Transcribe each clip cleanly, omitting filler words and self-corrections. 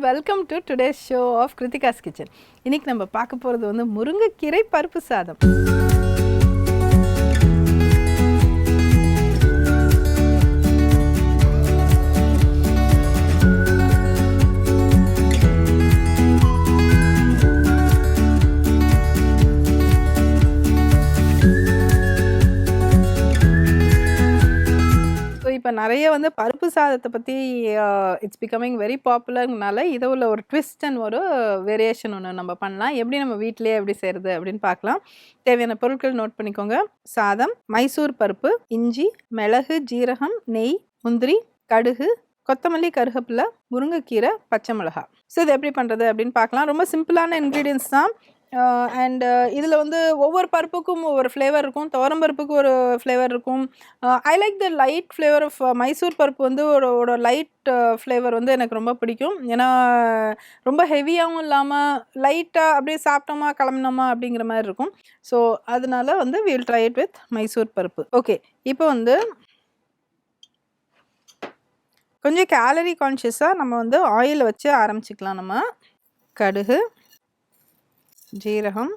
Welcome to today's show of Kiruthika's kitchen. இன்னைக்கு நம்ம பார்க்க போகிறது வந்து முருங்கைக்கீரை பருப்பு சாதம். இப்போ நிறைய வந்து பருப்பு சாதத்தை பற்றி இட்ஸ் பிகமிங் வெரி பாப்புலர்னால இதை உள்ள ஒரு ட்விஸ்ட் அண்ட் ஒரு வேரியேஷன் ஒன்று நம்ம பண்ணலாம். எப்படி நம்ம வீட்டிலேயே எப்படி செய்கிறது அப்படின்னு பார்க்கலாம். தேவையான பொருட்கள் நோட் பண்ணிக்கோங்க. சாதம், மைசூர் பருப்பு, இஞ்சி, மிளகு, ஜீரகம், நெய், முந்திரி, கடுகு, கொத்தமல்லி, கருவேப்பிலை, முருங்கைக்கீரை, பச்சை மிளகாய். ஸோ இது எப்படி பண்ணுறது அப்படின்னு பார்க்கலாம். ரொம்ப சிம்பிளான இன்க்ரீடியன்ஸ் தான். அண்ட் இதில் வந்து ஒவ்வொரு பருப்புக்கும் ஒவ்வொரு ஃப்ளேவர் இருக்கும். துவரம் பருப்புக்கு ஒரு ஃப்ளேவர் இருக்கும். I like the light flavour of Mysore paruppu வந்து ஒரு லைட் ஃப்ளேவர் வந்து எனக்கு ரொம்ப பிடிக்கும். ஏன்னா ரொம்ப ஹெவியாகவும் இல்லாமல் லைட்டாக அப்படியே சாப்பிட்டோமா கிளம்பினோமா அப்படிங்கிற மாதிரி இருக்கும். ஸோ அதனால வந்து will try it with Mysore பருப்பு. ஓகே, இப்போ வந்து கொஞ்சம் கேலரி கான்ஷியஸாக நம்ம வந்து ஆயில் வச்சு ஆரம்பிச்சிக்கலாம். நம்ம கடுகு, ஜீரகம்.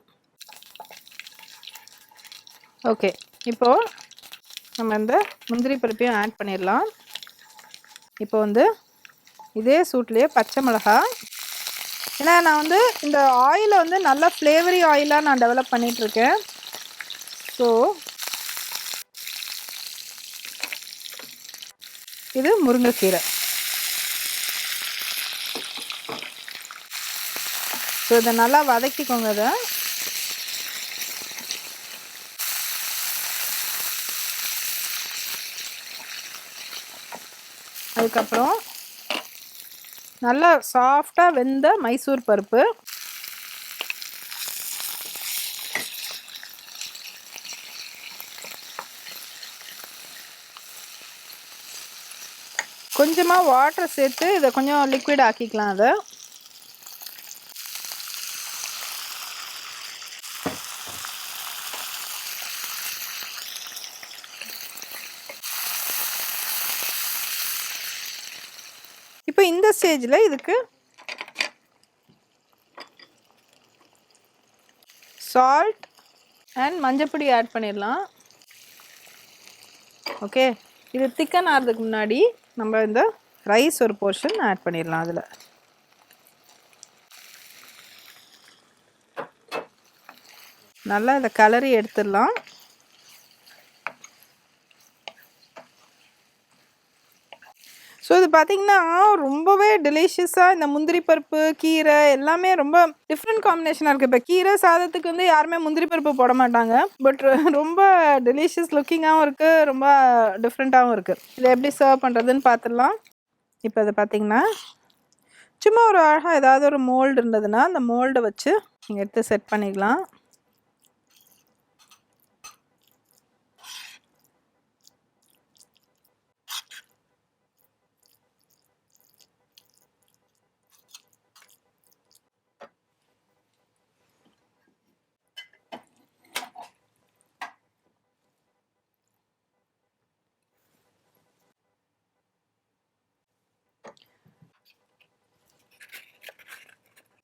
ஓகே, இப்போது நம்ம இந்த முந்திரி பருப்பையும் ஆட் பண்ணிடலாம். இப்போ வந்து இதே சூட்லேயே பச்சை மிளகாய். ஏன்னா நான் வந்து இந்த ஆயிலை வந்து நல்லா ஃப்ளேவரி ஆயிலாக நான் டெவலப் பண்ணிகிட்ருக்கேன். ஸோ இது முருங்கைக்கீரை. ஸோ இதை நல்லா வதக்கிக்கோங்க. இதை அதுக்கப்புறம் நல்லா சாஃப்டாக வெந்த மைசூர் பருப்பு, கொஞ்சமாக வாட்டர் சேர்த்து இதை கொஞ்சம் லிக்விட் ஆக்கிக்கலாம். அதை இப்போ இந்த ஸ்டேஜில் இதுக்கு சால்ட் அண்ட் மஞ்சப்பொடி ஆட் பண்ணிடலாம். ஓகே, இது திக்கன் ஆகிறதுக்கு முன்னாடி நம்ம இந்த ரைஸ் ஒரு போர்ஷன் ஆட் பண்ணிடலாம். அதில் நல்லா இதை கலரி எடுத்துடலாம். ஸோ இது பார்த்திங்கன்னா ரொம்பவே டெலிஷியஸாக இந்த முந்திரி பருப்பு, கீரை எல்லாமே ரொம்ப டிஃப்ரெண்ட் காம்பினேஷனாக இருக்குது. இப்போ கீரை சாதத்துக்கு வந்து யாருமே முந்திரி பருப்பு போட மாட்டாங்க. பட் ரொம்ப டெலிஷியஸ் லுக்கிங்காகவும் இருக்குது, ரொம்ப டிஃப்ரெண்ட்டாகவும் இருக்குது. இதை எப்படி சர்வ் பண்ணுறதுன்னு பார்த்துடலாம். இப்போ இதை பார்த்திங்கன்னா சும்மா ஒரு அழகாக ஏதாவது ஒரு மோல்டு இருந்ததுன்னா அந்த மோல்டை வச்சு நீங்கள் எடுத்து செட் பண்ணிக்கலாம்.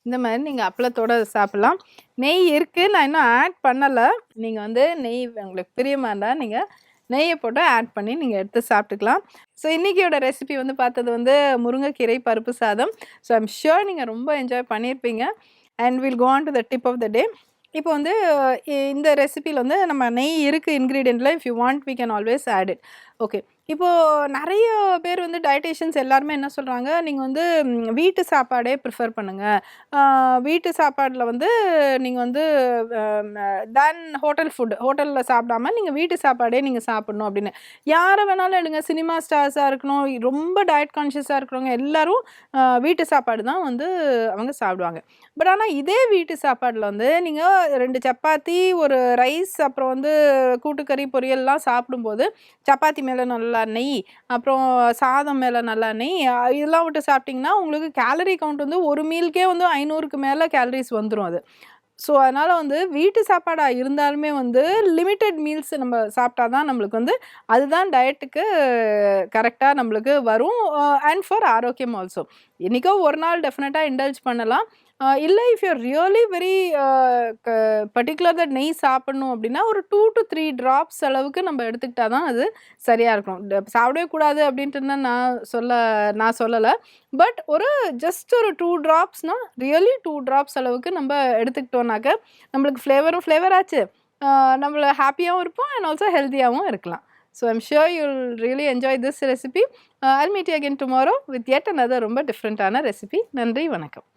இந்த மாதிரி நீங்கள் அப்பளத்தோடு சாப்பிட்லாம். நெய் இருக்குது, நான் இன்னும் ஆட் பண்ணலை. நீங்கள் வந்து நெய் உங்களுக்கு பிரியமாக இருந்தால் நீங்கள் நெய்யை போட்டு ஆட் பண்ணி நீங்கள் எடுத்து சாப்பிட்டுக்கலாம். ஸோ இன்றைக்கியோட ரெசிபி வந்து பார்த்தது வந்து முருங்கைக்கீரை பருப்பு சாதம். ஸோ ஐம் ஷுர் நீங்கள் ரொம்ப என்ஜாய் பண்ணியிருப்பீங்க. And will go on to the tip of the day. இப்போ வந்து இந்த ரெசிபியில் வந்து நம்ம நெய் இருக்குது இன்க்ரீடியண்ட்டில். If you want we can always add it. Okay, இப்போது நிறைய பேர் வந்து டயட்டீஷியன்ஸ் எல்லாருமே என்ன சொல்கிறாங்க, நீங்கள் வந்து வீட்டு சாப்பாடே ப்ரிஃபர் பண்ணுங்கள். வீட்டு சாப்பாடில் வந்து நீங்கள் வந்து தென் ஹோட்டல் ஃபுட், ஹோட்டலில் சாப்பிடாம நீங்கள் வீட்டு சாப்பாடே நீங்கள் சாப்பிட்ணும் அப்படின்னு. யாரை வேணாலும் எடுங்க, சினிமா ஸ்டார்ஸாக இருக்கணும், ரொம்ப டயட் கான்ஷியஸாக இருக்கிறவங்க எல்லோரும் வீட்டு சாப்பாடு தான் வந்து அவங்க சாப்பிடுவாங்க. பட் ஆனால் இதே வீட்டு சாப்பாடில் வந்து நீங்கள் 2 சப்பாத்தி, ஒரு ரைஸ், அப்புறம் வந்து கூட்டுக்கறி, பொரியல்லாம் சாப்பிடும்போது சப்பாத்தி மேலே நல்லா நெய், அப்புறம் சாதம் மேலே நல்லா நெய், இதெல்லாம் விட்டு சாப்பிட்டிங்கன்னா உங்களுக்கு கேலரி கவுண்ட் வந்து ஒரு மீல்க்கே வந்து 500க்கு மேலே கேலரிஸ் வந்துடும். அது ஸோ அதனால் வந்து வீட்டு சாப்பாடாக இருந்தாலுமே வந்து லிமிட்டட் மீல்ஸ் நம்ம சாப்பிட்டா தான் நம்மளுக்கு வந்து அதுதான் டயட்டுக்கு கரெக்டாக நம்மளுக்கு வரும். அண்ட் ஃபார் ஆரோக்கியம் ஆல்சோ. என்றைக்கோ ஒரு நாள் டெஃபினட்டாக இண்டல்ஜ் பண்ணலாம். இல்லை if your really very particular that நெய் சாப்பிட்ணும் அப்படின்னா ஒரு 2 to 3 ட்ராப்ஸ் அளவுக்கு நம்ம எடுத்துக்கிட்டால் தான் அது சரியாக இருக்கும். சாப்பிடவே கூடாது அப்படின்ட்டு தான் நான் சொல்லலை. பட் ஒரு ஜஸ்ட் ஒரு 2 ட்ராப்ஸ்னால் ரியலி 2 ட்ராப்ஸ் அளவுக்கு நம்ம எடுத்துக்கிட்டோம்னாக்க நம்மளுக்கு ஃப்ளேவர் ஆச்சு, நம்மள ஹாப்பியாகவும் இருப்போம் அண்ட் ஆல்சோ ஹெல்த்தியாகவும் இருக்கலாம். So I'm sure you'll really enjoy this recipe. I'll meet you again tomorrow with yet another ரொம்ப டிஃப்ரெண்ட்டான ரெசிபி. நன்றி, வணக்கம்.